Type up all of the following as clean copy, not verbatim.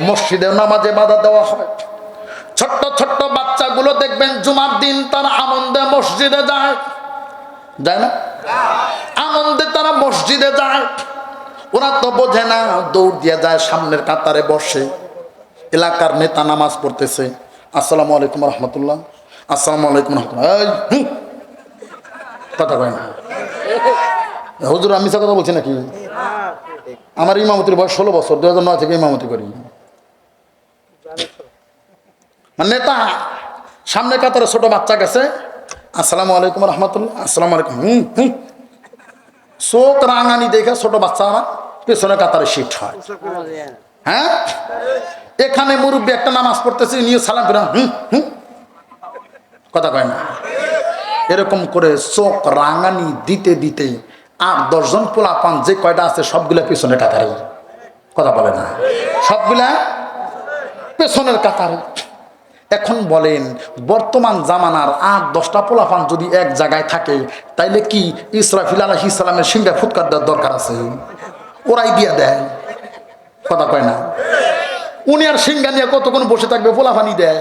মসজিদে নামাজে বাধা দেওয়া হয়। ছোট্ট ছোট্ট বাচ্চাগুলো দেখবেন জুমার দিন তারা আনন্দে মসজিদে যায়, যায় না? আনন্দে তারা মসজিদে যায়। ওরা তো বোঝে না, দৌড় দিয়ে যায়, সামনের কাতারে বসে। এলাকার নেতা নামাজ পড়তেছে, আসসালামু আলাইকুম রহমতুল্লাহ, আসসালামু আলাইকুম রহমতুল্লাহ, কথা কয় না। হুজুর আমি মিথ্যা কথা বলছি নাকি? আমার ইমামতির বয়স 16 বছর, 2009 থেকে ইমামতি করি। মানে নেতা সামনে কাতারে ছোট বাচ্চা গেছে, আসসালামু আলাইকুম রহমতুল্লাহ, আসসালামু আলাইকুম, চোখ রাঙানি দেখে ছোট বাচ্চারা পেছনে কাতারে শিফট হয়। হ্যাঁ, এখানে মুরব্বী একটা নামাজ পড়তেছে, নিয়ে সালাম ফিরা কথা কয় না। এরকম করে চোখ রাঙানি দিতে দিতে 8-10 জন পোলাপান যে কয়টা আছে সবগুলা পেছনের কাতারে, কথা বলে না, সবগুলা পেছনের কাতারে। এখন বলেন বর্তমান জামানার 8-10টা পোলাপান যদি এক জায়গায় থাকে, তাইলে কি ইসরাফিল আলাইহিস সালামের সিংহা ফুৎকার দেওয়ার দরকার আছে? ওরাই দিয়া দেয়, কথা কয় না। উনি আর সিংহা নিয়ে কতক্ষণ বসে থাকবে? পোলাপানি দেয়।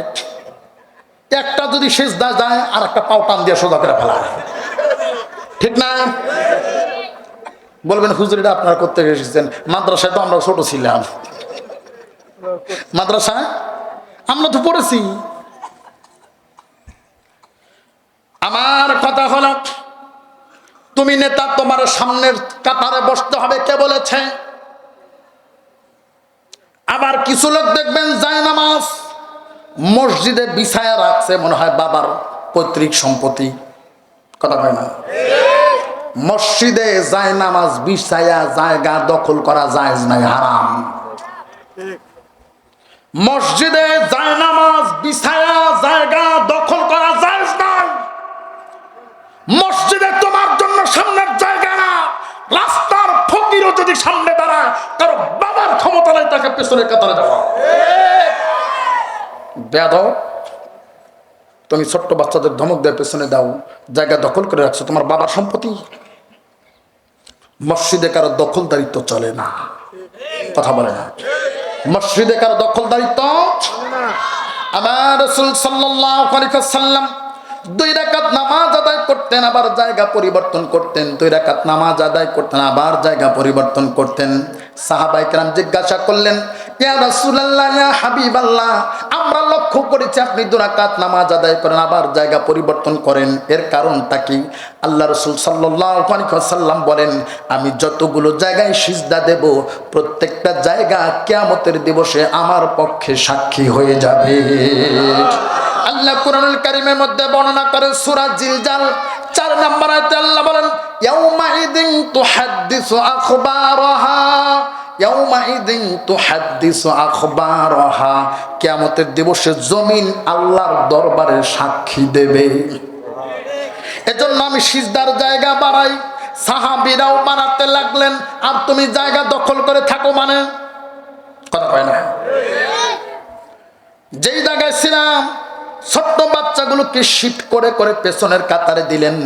একটা যদি সেজদা যায় আর একটা পাও টান দিয়ে সোজা করে ফেলা, ঠিক না? বলবেন হুজুর এটা আপনারা করতে এসেছেন, মাদ্রাসায় তো আমরা ছোট ছিলাম, মাদ্রাসায় আমরা তো পড়েছি। আমার কথা হলো, তুমি নেতা, তোমার সামনের কাতারে বসতে হবে, কে বলেছে? আবার কিছু লোক দেখবেন জায়নামাজ মসজিদে বিছায়া রাখছে, মনে হয় বাবার পৈতৃক সম্পত্তি, কথা হয় না। মসজিদে জায়নামাজ বিছায়া জায়গা দখল করা জায়েজ নাই, হারাম। মসজিদে জায়নামাজ বিছায়া জায়গা দখল করা জায়েজ নাই। মসজিদে তোমার জন্য সামনের জায়গা না, রাস্তার ফকিরও যদি সামনে দাঁড়ায়, কারো বাবার ক্ষমতা নাই তাকে পেছনের কাতারে দেওয়া। বেয়াদব, তুমি ছোট্ট বাচ্চাদের ধমক দিয়ে পেছনে দাও, জায়গা দখল করে রাখছো, তোমার বাবার সম্পত্তি। মসজিদে কারো দখলদারিত্ব চলে না, কথা বলে না। মসজিদে কারো দখলদারিত্ব। আমার রাসূল সাল্লাল্লাহু আলাইহি ওয়াসাল্লাম 2 রাকাত নামাজ আদায় করতেন, আবার জায়গা পরিবর্তন করতেন। 2 রাকাত নামাজ আদায় করতেন, আবার জায়গা পরিবর্তন করতেন। সাহাবায়ে কেরাম জিজ্ঞাসা করলেন, ইয়া রাসূলুল্লাহ, ইয়া হাবিবাল্লাহ, আমরা লক্ষ্য করেছি আপনি 2 রাকাত নামাজ আদায় করেন, আবার জায়গা পরিবর্তন করেন, এর কারণটা কি? আল্লাহ রাসূল সাল্লাল্লাহু আলাইহি ওয়াসাল্লাম বলেন, আমি যতগুলো জায়গায় সিজদা দেব, প্রত্যেকটা জায়গা কিয়ামতের দিবসে আমার পক্ষে সাক্ষী হয়ে যাবে। আল্লাহ কুরআনুল কারীমের মধ্যে বর্ণনা করে, সূরা জিলজাল 4 নম্বর আয়াতে আল্লাহ বলেন, ইয়াউমা ইদিন তুহাদ্দিসু আখবারাহা, ইয়াউমা ইদিন তুহাদ্দিসু আখবারাহা, কিয়ামতের দিবসে জমিন আল্লাহর দরবারে সাক্ষী দেবে। এজন্য আমি সিজদার জায়গা বাড়াই, সাহাবীরাও বাড়াতে লাগলেন, আর তুমি জায়গা দখল করে থাকো, মানে কথা কয় না। যেই জায়গায় ছিলাম, ছোট্ট বাচ্চাগুলোকে শিফট করে করে পেছনের কাতারে দিলেন।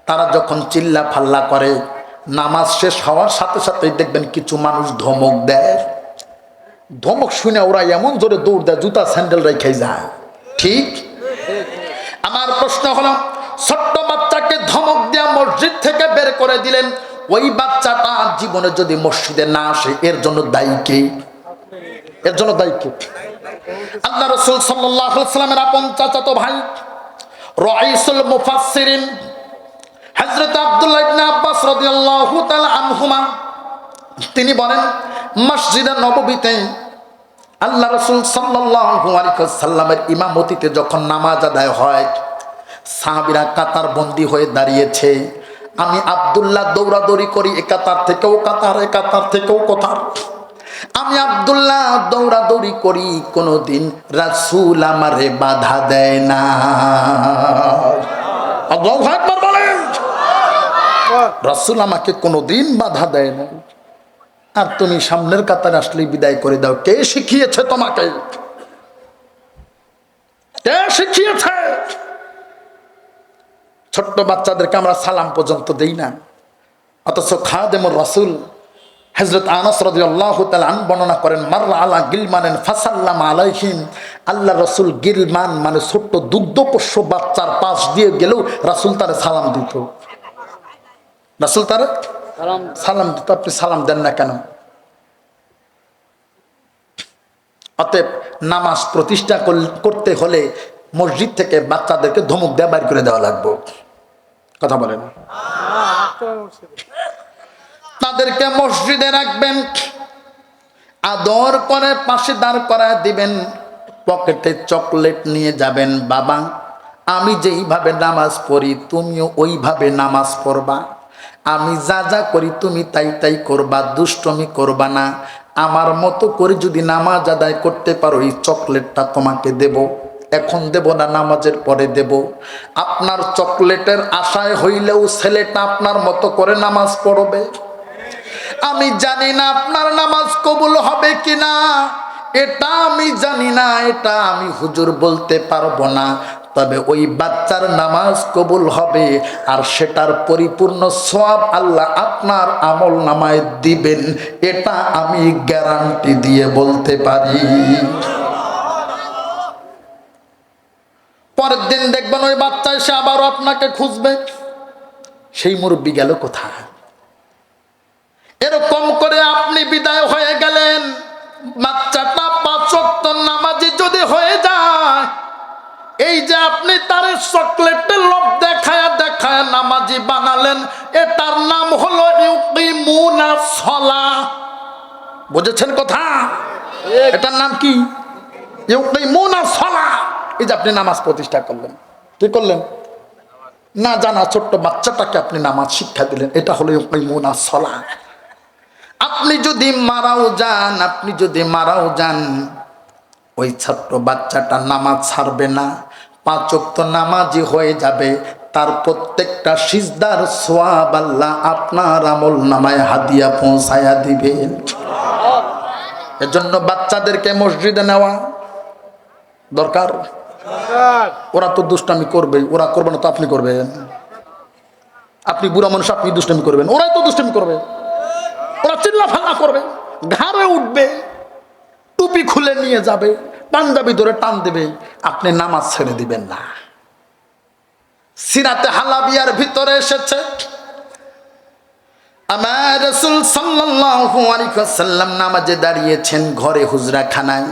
তারা যখন চিল্লা ফাল্লা করে, নামাজ শেষ হওয়ার সাথে সাথেই দেখবেন কিছু মানুষ ধমক দেয়। ধমক শুনে ওরা এমন জোরে দৌড় দেয়, জুতা স্যান্ডেল রেখে যায়। ঠিক? আমার প্রশ্ন হলো, ছোট্ট বাচ্চাকে ধমক দেয়া মসজিদ থেকে বের করে দিলেন, ওই বাচ্চাটা জীবনে যদি মসজিদে না আসে, এর জন্য দায়ী কে? এর জন্য দায়ী কে? আল্লাহ রাসূল সাল্লাল্লাহু আলাইহি ওয়াসাল্লামের আপন চাচাতো ভাই, রাইসুল মুফাসসিরিন হযরত আব্দুল্লাহ ইবনে আব্বাস রাদিয়াল্লাহু তাআলা আনহুমা, তিনি বলেন, মসজিদে নববীতে আল্লাহ রাসূল সাল্লাল্লাহু আলাইহি ওয়াসাল্লামের ইমামতিতে যখন নামাজ আদায় হয়, সাহাবীরা কাতার বন্দী হয়ে দাঁড়িয়েছে। আমি আব্দুল্লাহ দৌড়াদৌড়ি করি, এ কাতার থেকেও কাতার, এ কাতার থেকেও কাতার। আমি আব্দুল্লাহ দৌড়াদৌড়ি করি, কোনদিন রাসূল আমারে বাধা দেয় না। আল্লাহু আকবার বলেন। রাসূল আমাকে কোনদিন বাধা দেয় না, আর তুমি সামনের কাতারে আসলে বিদায় করে দাও। কে শিখিয়েছে তোমাকে? কে শিখিয়েছে? ছোট্ট বাচ্চাদেরকে আমরা সালাম পর্যন্ত দেই না, অথচ খাদেমুর রাসূল হযরত আনাস রাদিয়াল্লাহু তাআলা আন বর্ণনা করেন, মাররা আলা গিলমানিন ফাসাল্লামা আলাইহিম, আল্লাহ রাসূল গিলমান মানে ছোট্ট দুগ্ধপোষ্য বাচ্চার পাশ দিয়ে গেলেও রাসূল তারে সালাম দিত। রাসূল তারে সালাম দিত। আপনি সালাম দেন না কেন? অতএব নামাজ প্রতিষ্ঠা করতে হলে মসজিদ থেকে বাচ্চাদেরকে ধমক দেওয়া বাইর করে দেওয়া লাগবে। কথা বলেন, তাদেরকে মসজিদে রাখবেন, আদর করে পাশে দাঁড় করায় দিবেন, পকেটে চকলেট নিয়ে যাবেন, বাবা আমি যেইভাবে নামাজ পড়ি তুমিও ওইভাবে নামাজ পড়বা, আমি যা যা করি তুমি তাই তাই করবা, দুষ্টমি করবা না, আমার মতো করে যদি নামাজ আদায় করতে পারো এই চকলেটটা তোমাকে দেব, এখন দেব না নামাজের পরে দেব। আপনার চকলেটের আশায় হইলেও ছেলেটা আপনার মতো করে নামাজ পড়বে। আমি জানি না আপনার নামাজ কবুল হবে কিনা, এটা আমি জানি না, এটা আমি হুজুর বলতে পারবো না, তবে ওই বাচ্চার নামাজ কবুল হবে আর সেটার পরিপূর্ণ সওয়াব আল্লাহ আপনার আমল নামায় দিবেন, এটা আমি গ্যারান্টি দিয়ে বলতে পারি। পরের দিন দেখবেন ওই বাচ্চা এসে আবারও আপনাকে খুঁজবে, সেই মুরব্বী গেল কোথায়? এরকম করে আপনি বিদায় হয়ে গেলেন, বাচ্চাটা 5 ওয়াক্ত নামাজি যদি হয়ে যায়, এই যে আপনি তার চকলেটের লোভ দেখায় দেখায় নামাজি বানালেন, এটার নাম হলো ইউকিমুনাস সালাহ। বুঝেছেন কথা? এটার নাম কি? ইউকিমুনাস সালাহ। এই যে আপনি নামাজ প্রতিষ্ঠা করলেন, কি করলেন? না জানা ছোট্ট বাচ্চাটাকে আপনি নামাজ শিক্ষা দিলেন, এটা হলো ইউকিমুনাস সালাহ। আপনি যদি মারাও যান ওই ছোট্ট বাচ্চাটা নামাজ ছাড়বে না, 5 ওয়াক্ত নামাজি হয়ে যাবে, তার প্রত্যেকটা সিজদার সওয়াব আল্লাহ আপনার আমল নামায় হাদিয়া পৌঁছায়া দিবেন। এজন্য বাচ্চাদেরকে মসজিদে নেওয়া দরকার। ওরা তো দুষ্টামি করবে, ওরা করবে না তো আপনি করবেন? আপনি বুড়া মানুষ, আপনি দুষ্টামি করবেন, ওরাই তো দুষ্টামি করবে, ওরা চিল্লা ফাল্লা করবে, ঘাড়ে উঠবে, টুপি খুলে নিয়ে যাবে, পাঞ্জাবি ধরে টান দেবে, আপনি নামাজ ছেড়ে দিবেন না। সিরাতে হালাবিয়ার ভিতরে এসেছে আমার রাসূল সাল্লাল্লাহু আলাইহি ওয়াসাল্লাম নামাজে দাঁড়িয়েছেন ঘরে হুজরাখানায়,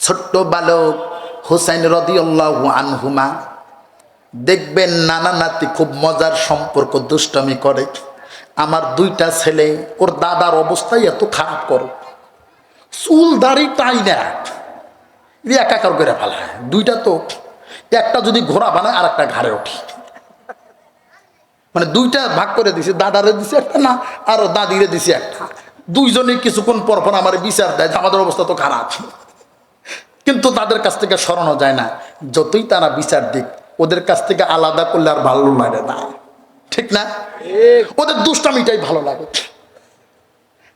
ছোট্ট বালক হুসাইন রাদিয়াল্লাহু আনহুমা, দেখবেন নানা নাতি খুব মজার সম্পর্ক, দুষ্টামি করে। আমার 2টা ছেলে, ওর দাদার অবস্থাই এত খারাপ করে, চুল দাড়ি টাই না একাকার করে ফেলায়। 2টা তো, একটা যদি ঘোড়া বানায় আর একটা ঘাড়ে ওঠে, মানে 2টা ভাগ করে দিছে, দাদারে দিছে একটা না আর দাদিরে দিছে একটা। 2জনে কিছুক্ষণ পর পর আমার বিচার দেয় যে আমাদের অবস্থা তো খারাপ, কিন্তু তাদের কাছ থেকে সরানো যায় না। যতই তারা বিচার দিক, ওদের কাছ থেকে আলাদা করলে আর ভালো লাগে না, ঠিক না? ওদের দুষ্টামিটাই ভালো লাগে।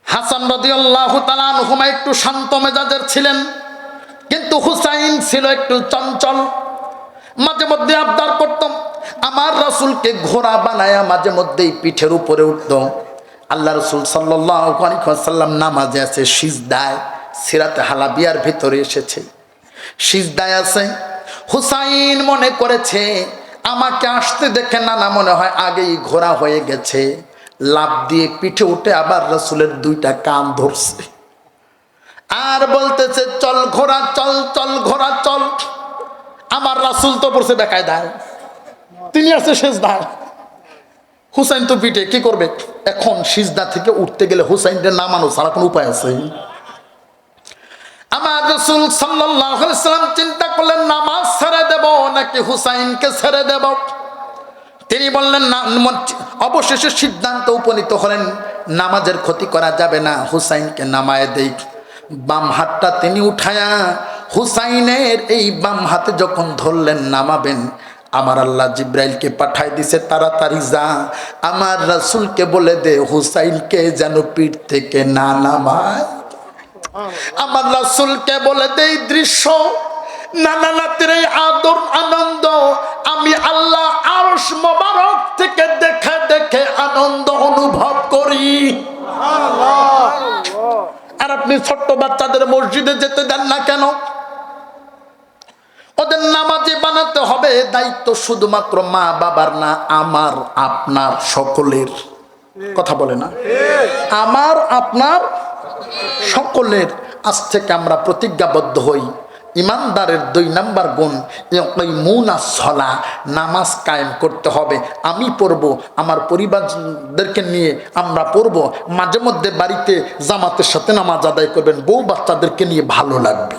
হাসান রাদিয়াল্লাহু তাআলা আনহুমা একটু শান্ত মেজাজের ছিলেন, কিন্তু হুসাইন ছিল একটু চঞ্চল। মাঝে মধ্যে আবদার করতাম আমার রাসূলকে ঘোড়া বানায়া মাঝে মধ্যেই পিঠের উপরে উঠত। আল্লাহ রাসূল সাল্লাল্লাহু আলাইহি ওয়াসাল্লাম নামাজে আছে সিজদায়, সিরাতে হালাবিয়ার ভিতরে এসেছে, সিজদায় আছে। হুসাইন মনে করেছে আমাকে আসতে দেখে নানা মনে হয় আগেই ঘোড়া হয়ে গেছে, লাফ দিয়ে পিঠে উঠে আবার রাসূলের 2টা কান ধরছে আর বলতেছে চল ঘোড়া চল, চল ঘোড়া চল। আমার রাসূল তো পড়ছে বেকায়দায়, তিনি আছে সিজদায়, হুসাইন তো পিঠে, কি করবে এখন? সিজদা থেকে উঠতে গেলে হুসাইনকে নামানো ছাড়া কোনো উপায় আছে? আমার রাসূল সাল্লাল্লাহু আলাইহি ওয়াসাল্লাম চিন্তা করলেন নামাজ ছেড়ে দেব নাকি হুসাইনকে ছেড়ে দেব। তিনি বললেন না, অবশেষে সিদ্ধান্ত উপনীত হলেন নামাজের ক্ষতি করা যাবে না, হুসাইনকে নামায় দেই। বাম হাতটা তিনি উঠায়া হুসাইনের এই বাম হাতে যখন ধরলেন নামাবেন, আমার আল্লাহ জিব্রাইলকে পাঠাই দিছে, তাড়াতাড়ি যা আমার রাসূলকে বলে দে হুসাইনকে যেন পিঠ থেকে না নামায়। আমার রাসূলকে বলে দেই দৃশ্য, নানা নাতির এই আদর আনন্দ আমি আল্লাহ আরশ মোবারক থেকে দেখে দেখে আনন্দ অনুভব করি। আর আপনি ছোট্ট বাচ্চাদের মসজিদে যেতে দেন না কেন? ওদের নামাজি বানাতে হবে, দায়িত্ব শুধুমাত্র মা বাবার না, আমার আপনার সকলের। কথা বলে না? আমার আপনার সকলের। আজ থেকে আমরা প্রতিজ্ঞাবদ্ধ হই, ইমানদারের 2 নাম্বার গুণ মুনাসলা, নামাজ কায়েম করতে হবে। আমি পড়ব, আমার পরিবারদেরকে নিয়ে আমরা পড়ব। মাঝে মধ্যে বাড়িতে জামাতের সাথে নামাজ আদায় করবেন, বউ বাচ্চাদেরকে নিয়ে ভালো লাগবে।